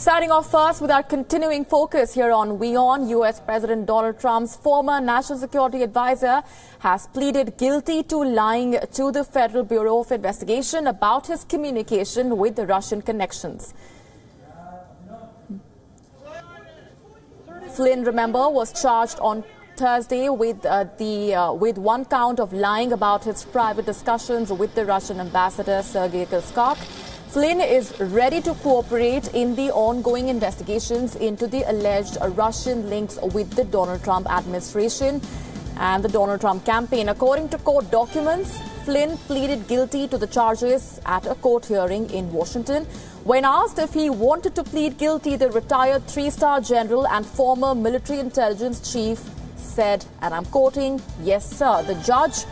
Starting off first with our continuing focus here on WION, US President Donald Trump's former national security advisor has pleaded guilty to lying to the Federal Bureau of Investigation about his communication with the Russian connections. Flynn, remember, was charged on Thursday with one count of lying about his private discussions with the Russian ambassador Sergei Kislyak. Flynn is ready to cooperate in the ongoing investigations into the alleged Russian links with the Donald Trump administration and the Donald Trump campaign. According to court documents, Flynn pleaded guilty to the charges at a court hearing in Washington. When asked if he wanted to plead guilty, the retired three-star general and former military intelligence chief said, and I'm quoting, "Yes, sir." The judge,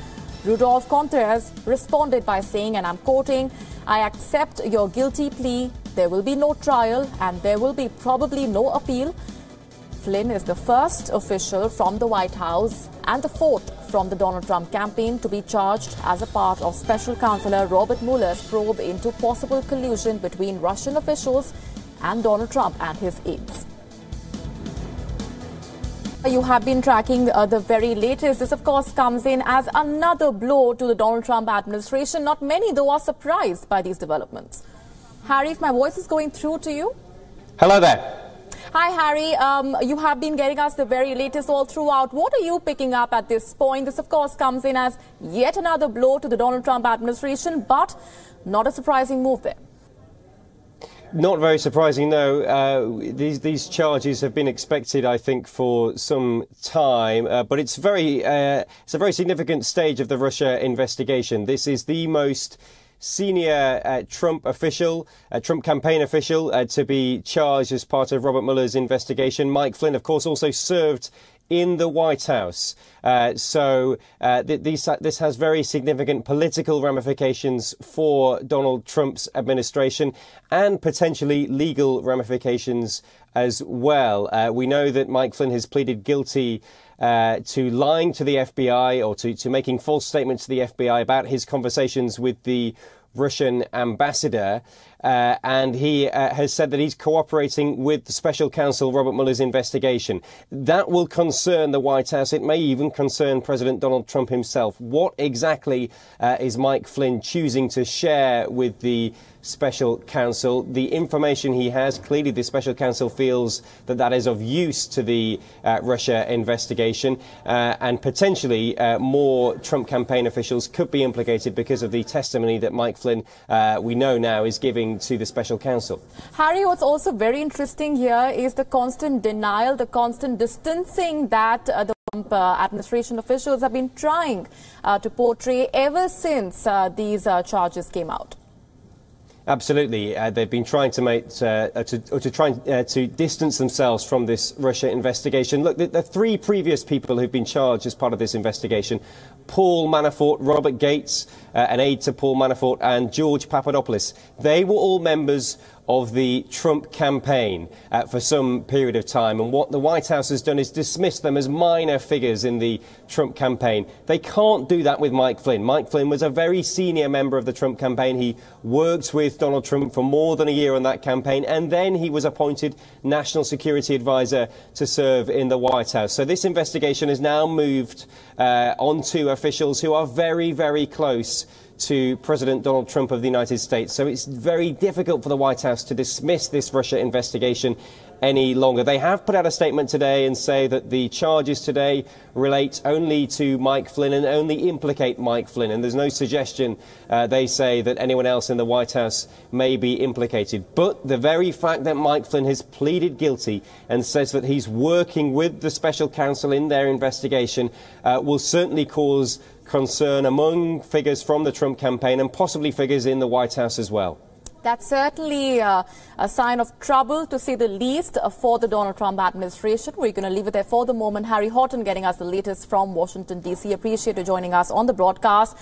Rudolph Contreras, responded by saying, and I'm quoting, "I accept your guilty plea. There will be no trial and there will be probably no appeal." Flynn is the first official from the White House and the fourth from the Donald Trump campaign to be charged as a part of Special Counselor Robert Mueller's probe into possible collusion between Russian officials and Donald Trump and his aides. You have been tracking the very latest. This, of course, comes in as another blow to the Donald Trump administration. Not many, though, are surprised by these developments. Harry, if my voice is going through to you. Hello there. Hi, Harry. You have been getting us the very latest all throughout. What are you picking up at this point? This, of course, comes in as yet another blow to the Donald Trump administration, but not a surprising move there. Not very surprising, no. These charges have been expected, I think, for some time, but it's a very significant stage of the Russia investigation. This is the most senior Trump campaign official, to be charged as part of Robert Mueller's investigation. Mike Flynn, of course, also served in the White House. So this has very significant political ramifications for Donald Trump's administration and potentially legal ramifications as well. We know that Mike Flynn has pleaded guilty to lying to the FBI or to making false statements to the FBI about his conversations with the Russian ambassador, and he has said that he's cooperating with the special counsel Robert Mueller's investigation. That will concern the White House. It may even concern President Donald Trump himself. What exactly is Mike Flynn choosing to share with the special counsel? The information he has, clearly the special counsel feels that that is of use to the Russia investigation, and potentially more Trump campaign officials could be implicated because of the testimony that Mike Flynn, we know now, is giving to the special counsel. Harry, what's also very interesting here is the constant denial, the constant distancing that the Trump administration officials have been trying to portray ever since these charges came out. Absolutely. They've been trying to make to distance themselves from this Russia investigation. Look, the three previous people who've been charged as part of this investigation, Paul Manafort, Robert Gates, an aide to Paul Manafort, and George Papadopoulos, they were all members of the Trump campaign for some period of time. And what the White House has done is dismiss them as minor figures in the Trump campaign. They can't do that with Mike Flynn. Mike Flynn was a very senior member of the Trump campaign. He worked with Donald Trump for more than a year on that campaign, and then he was appointed National Security Advisor to serve in the White House. So this investigation has now moved onto officials who are very, very close to President Donald Trump of the United States. So it's very difficult for the White House to dismiss this Russia investigation any longer. They have put out a statement today and say that the charges today relate only to Mike Flynn and only implicate Mike Flynn. And there's no suggestion, they say, that anyone else in the White House may be implicated. But the very fact that Mike Flynn has pleaded guilty and says that he's working with the special counsel in their investigation will certainly cause concern among figures from the Trump campaign and possibly figures in the White House as well. That's certainly a sign of trouble, to say the least, for the Donald Trump administration. We're going to leave it there for the moment. Harry Horton getting us the latest from Washington, D.C. Appreciate you joining us on the broadcast.